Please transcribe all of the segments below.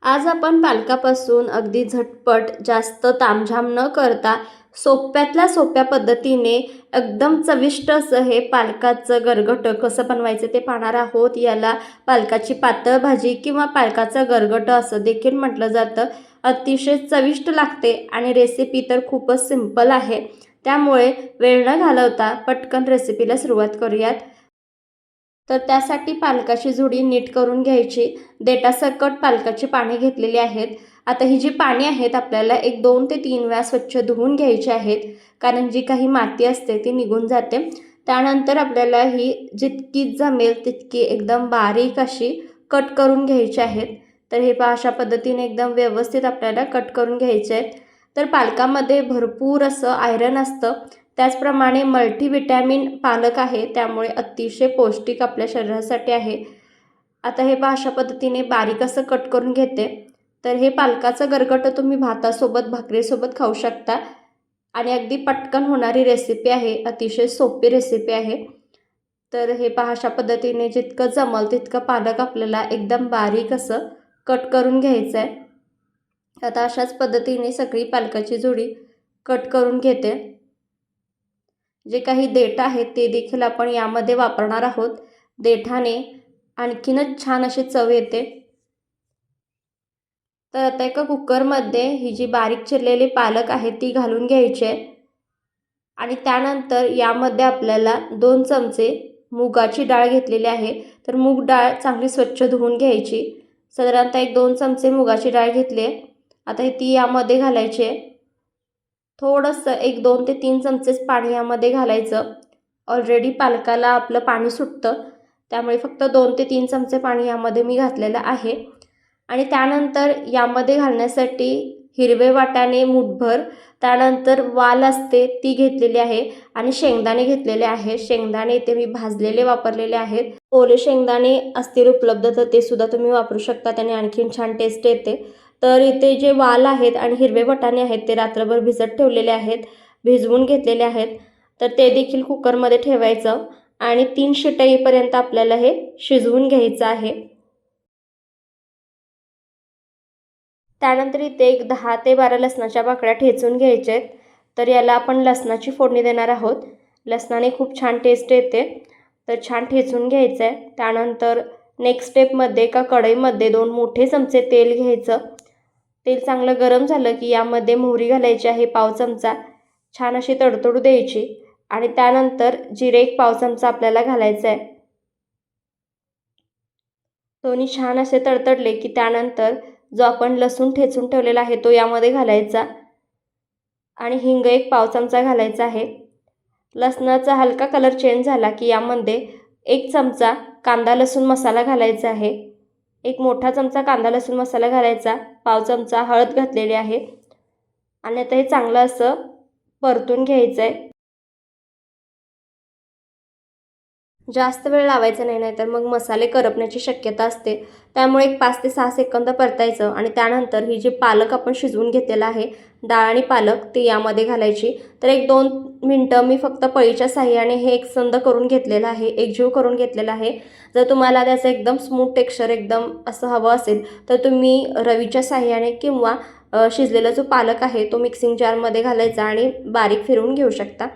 आज आपण पालकापासून अगदी झटपट जास्त तामझाम न करता सोप्यातल्या सोप्या पद्धतीने एकदम चविष्ट असं हे पालकाचं गरगटं कसं बनवायचं ते पाहणार आहोत. याला पालकाची पातळ भाजी किंवा पालकाचं गरगटं असं देखील म्हटलं जातं. अतिशय चविष्ट लागते आणि रेसिपी तर खूपच सिंपल आहे. त्यामुळे वेळ न घालवता पटकन रेसिपीला सुरुवात करूयात. तर त्यासाठी पालकाची जुडी नीट करून घ्यायची. देठासकट पालकाची पाने घेतलेली आहेत. आता ही जी पाने आहेत आपल्याला एक 2 ते 3 वेळा स्वच्छ धुवून घ्यायची आहेत, कारण जी काही माती असते ती निघून जाते. त्यानंतर आपल्याला ही जितकी जमेल तितकी एकदम बारीक अशी कट करून घ्यायची आहेत. तर हे पहा अशा पद्धतीने एकदम व्यवस्थित आपल्याला कट करून घ्यायचे आहेत. तर पालकामध्ये भरपूर असं आयरन असतं. त्याचप्रमाणे मल्टीव्हिटॅमिन पालक आहे, त्यामुळे अतिशय पौष्टिक आपल्या शरीरासाठी आहे. आता हे पहा अशा पद्धतीने बारीक असं कट करून घेते. तर हे पालकाचं गरगटं तुम्ही भातासोबत भाकरीसोबत खाऊ शकता आणि अगदी पटकन होणारी रेसिपी आहे. अतिशय सोपी रेसिपी आहे. तर हे पहा अशा पद्धतीने जितकं जमल तितकं पालक आपल्याला एकदम बारीक असं कट करून घ्यायचं आहे. आता अशाच पद्धतीने सगळी पालकाची जोडी कट करून घेते. जे काही देठ आहेत ते देखील आपण यामध्ये वापरणार आहोत. देठाने आणखीनच छान अशी चव येते. तर आता एका कुकरमध्ये ही जी बारीक चिरलेली पालक आहे ती घालून घ्यायची आहे आणि त्यानंतर यामध्ये आपल्याला 2 चमचे मुगाची डाळ घेतलेली आहे. तर मूग डाळ चांगली स्वच्छ धुवून घ्यायची. साधारणतः 1-2 चमचे मुगाची डाळ घेतली आहे. आता ती यामध्ये घालायची आहे. थोडंसं 1-2 ते 3 चमचेच पाणी यामध्ये घालायचं. ऑलरेडी पालकाला आपलं पाणी सुटतं, त्यामुळे फक्त 2 ते 3 चमचे पाणी यामध्ये मी घातलेलं आहे. आणि त्यानंतर यामध्ये घालण्यासाठी हिरवे वाटाणे मूठभर, त्यानंतर वाल असते ती घेतलेली आहे आणि शेंगदाणे घेतलेले आहे. शेंगदाणे इथे मी भाजलेले वापरलेले आहेत. ओले शेंगदाणे असतील उपलब्ध तर ते सुद्धा तुम्ही वापरू शकता, त्याने आणखीन छान टेस्ट येते. तर इथे जे वाल आहेत आणि हिरवे वाटाणे आहेत ते रात्रभर भिजत ठेवलेले आहेत, भिजवून घेतलेले आहेत. तर ते देखील कुकरमध्ये ठेवायचं आणि 3 शिट्ट्या येईपर्यंत आपल्याला हे शिजवून घ्यायचं आहे. त्यानंतर इथे एक 10 ते 12 लसणाच्या पाकळ्या ठेचून घ्यायच्या आहेत. तर याला आपण लसणाची फोडणी देणार आहोत. लसणाने खूप छान टेस्ट येते. तर छान ठेचून घ्यायचं आहे. त्यानंतर नेक्स्ट स्टेपमध्ये एका कढईमध्ये 2 मोठे चमचे तेल घ्यायचं. तेल चांगलं गरम झालं की यामध्ये मोहरी घालायची आहे 1 चमचा. छान अशी तडतडू द्यायची आणि त्यानंतर जिरे 1 चमचा आपल्याला घालायचं आहे. दोन्ही छान असे तडतडले की त्यानंतर जो आपण लसूण ठेचून ठेवलेला आहे तो यामध्ये घालायचा आणि हिंग 1 चमचा घालायचा आहे. लसणाचा हलका कलर चेंज झाला की यामध्ये 1 चमचा कांदा लसूण मसाला घालायचा आहे. 1 मोठा चमचा कांदा लसूण मसाला घालायचा. 1 चमचा हळद घातलेली आहे आणि आता हे चांगलं असं परतून घ्यायचं आहे. जास्त वेळ लावायचा नाही, नाहीतर मग मसाले करपण्याची शक्यता असते. त्यामुळे एक 5 ते 6 सेकंद परतायचं आणि त्यानंतर ही जी पालक आपण शिजवून घेतलेला आहे, डाळ आणि पालक, ती यामध्ये घालायची. तर 1-2 मिनटं मी फक्त पळीच्या साहाय्याने हे एकसंध करून घेतलेलं आहे, एकजीव करून घेतलेला आहे. जर तुम्हाला त्याचं एकदम स्मूथ टेक्स्चर एकदम असं हवं असेल तर तुम्ही रवीच्या साहाय्याने किंवा शिजलेला जो पालक आहे तो मिक्सिंग जारमध्ये घालायचा आणि बारीक फिरवून घेऊ शकता.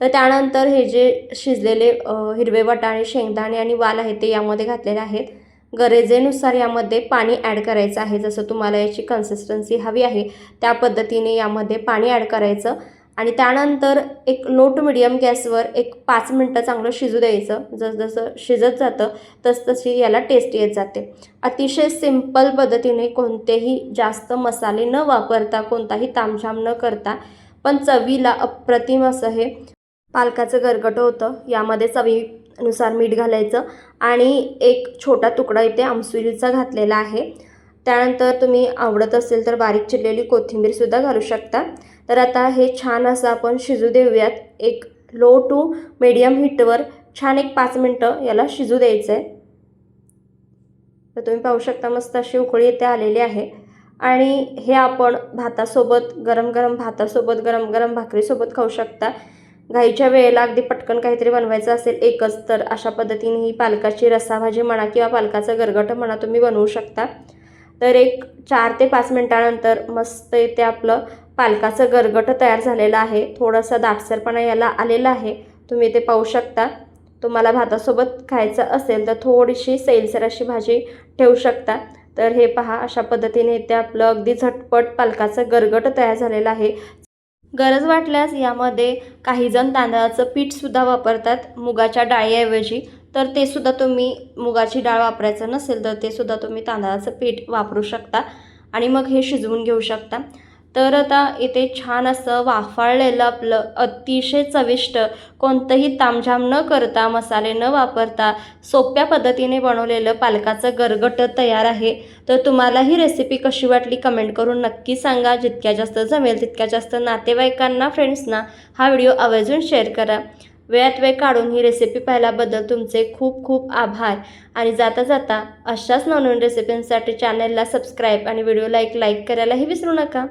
तर त्यानंतर हे जे शिजलेले हिरवे वाटाणे, शेंगदाणे आणि वाल आहे ते यामध्ये घातलेले आहेत. गरजेनुसार यामध्ये पाणी ॲड करायचं आहे. जसं तुम्हाला याची कन्सिस्टन्सी हवी आहे त्या पद्धतीने यामध्ये पाणी ॲड करायचं आणि त्यानंतर एक लो टू मिडियम गॅसवर एक 5 मिनटं चांगलं शिजू द्यायचं. जसं शिजत जातं तसतशी याला टेस्ट येत जाते. अतिशय सिंपल पद्धतीने कोणतेही जास्त मसाले न वापरता, कोणताही तामझाम न करता, पण चवीला अप्रतिम असं हे पालकाचं गरगटं होतं. यामध्ये चवीनुसार मीठ घालायचं आणि एक छोटा तुकडा इथे आमसुलीचा घातलेला आहे. त्यानंतर तुम्ही आवडत असेल तर बारीक चिरलेली कोथिंबीरसुद्धा घालू शकता. तर आता हे छान असं आपण शिजू देऊयात. एक लो टू मीडियम हीटवर छान एक 5 मिनटं याला शिजू द्यायचं आहे. तर तुम्ही पाहू शकता मस्त अशी उकळी इथे आलेली आहे आणि हे आपण भातासोबत, गरम गरम भातासोबत, गरम गरम भाकरीसोबत खाऊ शकता. घाईच्या वेळेला अगदी पटकन काहीतरी बनवायचं असेल एकच तर अशा पद्धतीने ही पालकाची रस्साभाजी म्हणा किंवा पालकाचं गरगटं म्हणा तुम्ही बनवू शकता. तर एक 4 ते 5 मिनिटानंतर मस्त इथे आपलं पालकाचं गरगट तयार झालेलं आहे. थोडासा दाटसरपणा याला आलेला आहे, तुम्ही ते पाहू शकता. तुम्हाला भातासोबत खायचं असेल तर थोडीशी सैलसर अशी भाजी ठेवू शकता. तर हे पहा, अशा पद्धतीने इथे आपलं अगदी झटपट पालकाचं गरगट तयार झालेलं आहे. गरज वाटल्यास यामध्ये काही जण तांदळाचं पीठसुद्धा वापरतात मुगाच्या डाळीऐवजी. तर ते सुद्धा तुम्ही, मुगाची डाळ वापरायचं नसेल तर ते सुद्धा तुम्ही तांदळाचं पीठ वापरू शकता आणि मग हे शिजवून घेऊ शकता. तर आता इथे छान असं वाफाळलेलं आपलं अतिशय चविष्ट, कोणतंही तामझाम न करता, मसाले न वापरता सोप्या पद्धतीने बनवलेलं पालकाचं गरगट तयार आहे. तर तुम्हाला ही रेसिपी कशी वाटली कमेंट करून नक्की सांगा. जितक्या जास्त जमेल तितक्या जास्त नातेवाईकांना, फ्रेंड्सना हा व्हिडिओ आवर्जून शेअर करा. वेळात वेळ काढून ही रेसिपी पाहिल्याबद्दल तुमचे खूप खूप आभार. आणि जाता जाता अशाच नवनवीन रेसिपींसाठी चॅनलला सबस्क्राईब आणि व्हिडिओला एक लाईक करायलाही विसरू नका.